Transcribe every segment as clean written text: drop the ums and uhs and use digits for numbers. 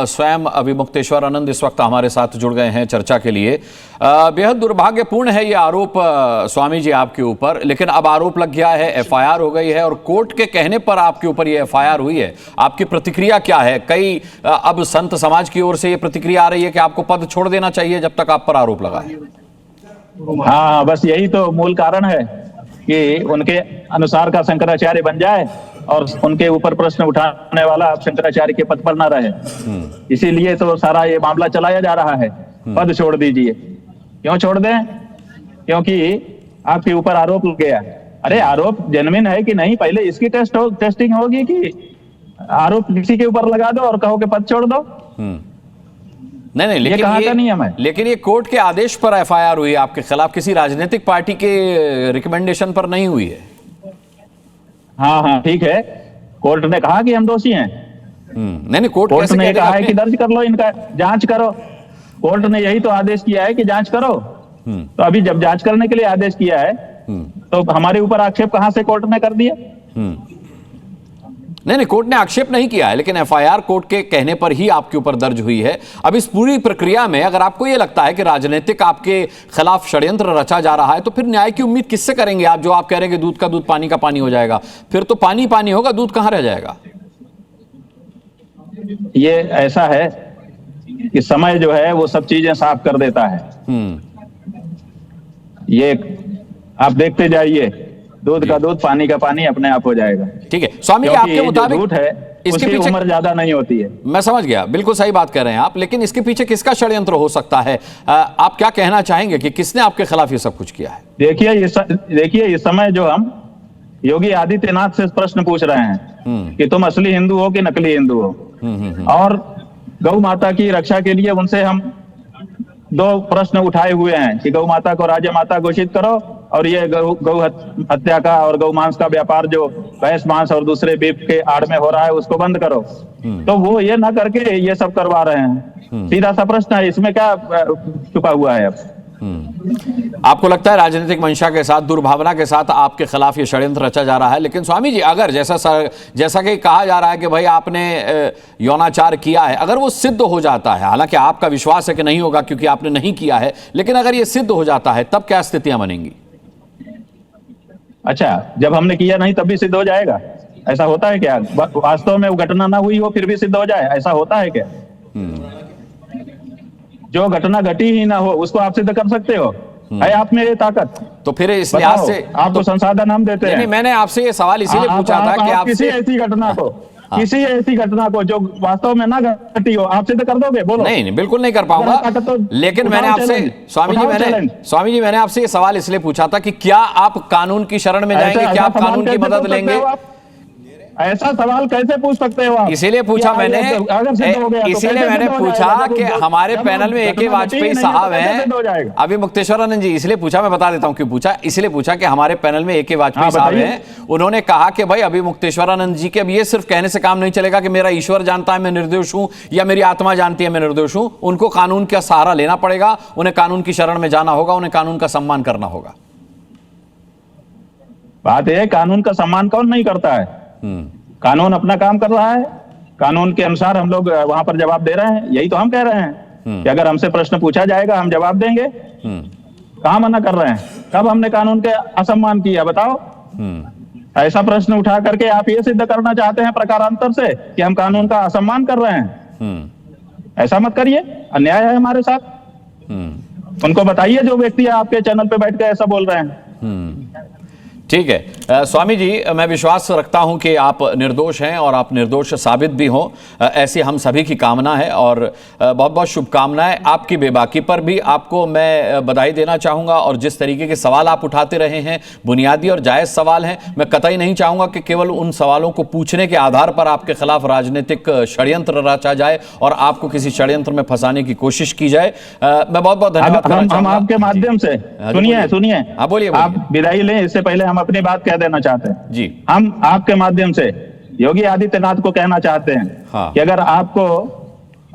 स्वयं अभिमुक्तेश्वरानंद इस वक्त हमारे साथ जुड़ गए हैं चर्चा के लिए। बेहद दुर्भाग्यपूर्ण है ये आरोप स्वामी जी आपके ऊपर, लेकिन अब आरोप लग गया है, एफआईआर हो गई है और कोर्ट के कहने पर आपके ऊपर ये एफआईआर हुई है। आपकी प्रतिक्रिया क्या है? कई अब संत समाज की ओर से ये प्रतिक्रिया आ रही है कि आपको पद छोड़ देना चाहिए जब तक आप पर आरोप लगा है। हाँ, बस यही तो मूल कारण है कि उनके अनुसार का शंकराचार्य बन जाए और उनके ऊपर प्रश्न उठाने वाला अब शंकराचार्य के पद पर न रहे। इसीलिए तो सारा ये मामला चलाया जा रहा है। पद छोड़ दीजिए। क्यों छोड़ दें? क्योंकि आपके ऊपर आरोप लग गया। अरे आरोप जेन्युइन है कि नहीं, पहले इसकी टेस्टिंग होगी कि आरोप किसी के ऊपर लगा दो और कहो कि पद छोड़ दो। नहीं, लेकिन ये कोर्ट के आदेश पर एफआईआर हुई है आपके खिलाफ, किसी राजनीतिक पार्टी के रिकमेंडेशन पर नहीं हुई है। हाँ, ठीक है। कोर्ट ने कहा कि हम दोषी हैं। नहीं, कोर्ट ने कहा है कि दर्ज कर लो, इनका जांच करो। कोर्ट ने यही तो आदेश किया है कि जांच करो। तो अभी जब जांच करने के लिए आदेश किया है तो हमारे ऊपर आक्षेप कहां से कोर्ट ने कर दिया? नहीं, कोर्ट ने आक्षेप नहीं किया है, लेकिन एफआईआर कोर्ट के कहने पर ही आपके ऊपर दर्ज हुई है। अब इस पूरी प्रक्रिया में अगर आपको यह लगता है कि राजनीतिक आपके खिलाफ षड्यंत्र रचा जा रहा है, तो फिर न्याय की उम्मीद किससे करेंगे आप? जो आप कह रहे हैं कि दूध का दूध पानी का पानी हो जाएगा, फिर तो पानी पानी होगा, दूध कहां रह जाएगा? ये ऐसा है कि समय जो है वो सब चीजें साफ कर देता है। ये आप देखते जाइए, दूध का दूध पानी का पानी अपने आप हो जाएगा। ठीक है स्वामी जी, आपके मुताबिक झूठ है इसके पीछे उम्र ज्यादा नहीं होती है। मैं समझ गया, बिल्कुल सही बात कर रहे हैं आप, लेकिन इसके पीछे किसका षड्यंत्र हो सकता है? आप क्या कहना चाहेंगे कि किसने आपके खिलाफ ये सब कुछ किया है? देखिए इस समय जो हम योगी आदित्यनाथ से प्रश्न पूछ रहे हैं कि तुम असली हिंदू हो कि नकली हिंदू हो, और गौ माता की रक्षा के लिए उनसे हम 2 प्रश्न उठाए हुए हैं कि गौ माता को राज्य माता घोषित करो और ये गौ हत्या का और गौ मांस का व्यापार जो भैंस मांस और दूसरे बीफ के आड़ में हो रहा है उसको बंद करो। तो वो ये ना करके ये सब करवा रहे हैं। सीधा सा प्रश्न है, इसमें क्या छुपा हुआ है? अब आपको लगता है राजनीतिक मंशा के साथ, दुर्भावना के साथ आपके खिलाफ ये षड्यंत्र रचा जा रहा है? लेकिन स्वामी जी, अगर जैसा कि कहा जा रहा है कि भाई आपने यौनाचार किया है, अगर वो सिद्ध हो जाता है, हालांकि आपका विश्वास है कि नहीं होगा क्योंकि आपने नहीं किया है, लेकिन अगर ये सिद्ध हो जाता है तब क्या स्थितियां बनेंगी? अच्छा, जब हमने किया नहीं तब भी सिद्ध हो जाएगा? ऐसा होता है क्या? वास्तव में वो घटना ना हुई हो फिर भी सिद्ध हो जाए, ऐसा होता है क्या? जो घटना घटी ही ना हो उसको आप सिद्ध कर सकते हो? है आप में ये ताकत? तो फिर इस लिहाज से आपको संसाधन हम देते हैं। नहीं, मैंने आपसे ये सवाल इसीलिए पूछा था कि आप किसी ऐसी घटना को जो वास्तव में ना घटी हो आप सिद्ध कर दोगे? बोलो। नहीं, बिल्कुल नहीं कर पाऊंगा। लेकिन मैंने आपसे स्वामी जी मैंने आपसे ये सवाल इसलिए पूछा था कि क्या आप कानून की शरण में जाएंगे? क्या आप कानून की मदद लेंगे? ऐसा सवाल कैसे पूछ सकते हो आप? इसीलिए पूछा मैंने पूछा कि हमारे पैनल में ए.के. वाजपेयी साहब हैं। अभी मुक्तेश्वरानंद जी, इसलिए पूछा, मैं बता देता हूं क्यों पूछा। इसलिए पूछा कि हमारे पैनल में ए.के. वाजपेयी साहब हैं। उन्होंने कहा कि भाई अभी मुक्तेश्वरानंद जी के अब ये सिर्फ कहने से काम नहीं चलेगा कि मेरा ईश्वर जानता है मैं निर्दोष हूं या मेरी आत्मा जानती है मैं निर्दोष हूं। उनको कानून का सहारा लेना पड़ेगा, उन्हें कानून की शरण में जाना होगा, उन्हें कानून का सम्मान करना होगा। बात है, कानून का सम्मान कौन नहीं करता है? कानून अपना काम कर रहा है, कानून के अनुसार हम लोग वहां पर जवाब दे रहे हैं। यही तो हम कह रहे हैं कि अगर हमसे प्रश्न पूछा जाएगा हम जवाब देंगे। कहां मना कर रहे हैं? कब हमने कानून के असम्मान किया बताओ? ऐसा प्रश्न उठा करके आप ये सिद्ध करना चाहते हैं प्रकारांतर से कि हम कानून का असम्मान कर रहे हैं? ऐसा मत करिए, अन्याय है हमारे साथ। उनको बताइए जो व्यक्ति आपके चैनल पे बैठ के ऐसा बोल रहे हैं। ठीक है स्वामी जी, मैं विश्वास रखता हूं कि आप निर्दोष हैं और आप निर्दोष साबित भी हों, ऐसी हम सभी की कामना है और बहुत बहुत शुभकामनाएं। आपकी बेबाकी पर भी आपको मैं बधाई देना चाहूंगा और जिस तरीके के सवाल आप उठाते रहे हैं, बुनियादी और जायज़ सवाल हैं। मैं कतई नहीं चाहूंगा कि केवल उन सवालों को पूछने के आधार पर आपके खिलाफ राजनीतिक षड्यंत्र रचा जाए और आपको किसी षड्यंत्र में फंसाने की कोशिश की जाए। मैं बहुत बहुत धन्यवाद। हम आपके माध्यम से सुनिए, हाँ बोलिए। आप विदाई लें, इससे पहले हम अपनी बात कह देना चाहते हैं जी। हम आपके माध्यम से योगी आदित्यनाथ को कहना चाहते हैं कि अगर आपको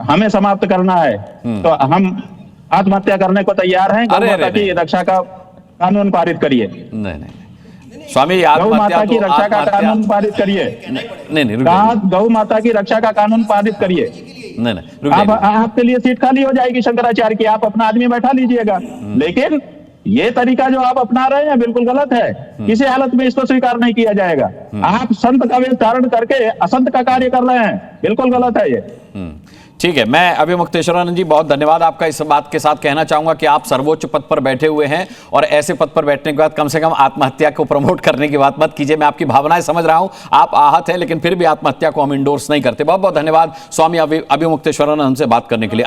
हमें समाप्त करना है तो हम आत्महत्या करने को तैयार हैं। गौ माता की रक्षा का कानून पारित करिए। नहीं स्वामी, गौ माता की रक्षा का कानून पारित करिए। नहीं, गौ माता की रक्षा का कानून पारित करिए। नहीं नहीं, रुक आप जाइए। आपके लिए सीट खाली हो जाएगी शंकराचार्य की, आप अपना आदमी बैठा लीजिएगा। लेकिन ये तरीका जो आप अपना रहे हैं बिल्कुल गलत है, किसी हालत में इसको स्वीकार नहीं किया जाएगा। आप संत का वेश धारण करके असंत का कार्य कर रहे हैं, बिल्कुल गलत है ये। ठीक है, मैं अभी मुक्तेश्वरानंद जी बहुत धन्यवाद आपका। इस बात के साथ कहना चाहूंगा कि आप सर्वोच्च पद पर बैठे हुए हैं और ऐसे पद पर बैठने के बाद कम से कम आत्महत्या को प्रमोट करने की बात मत कीजिए। मैं आपकी भावनाएं समझ रहा हूं, आप आहत हैं, लेकिन फिर भी आत्महत्या को हम इंडोर्स नहीं करते। बहुत बहुत धन्यवाद स्वामी अभी मुक्तेश्वरानंद से बात करने के लिए।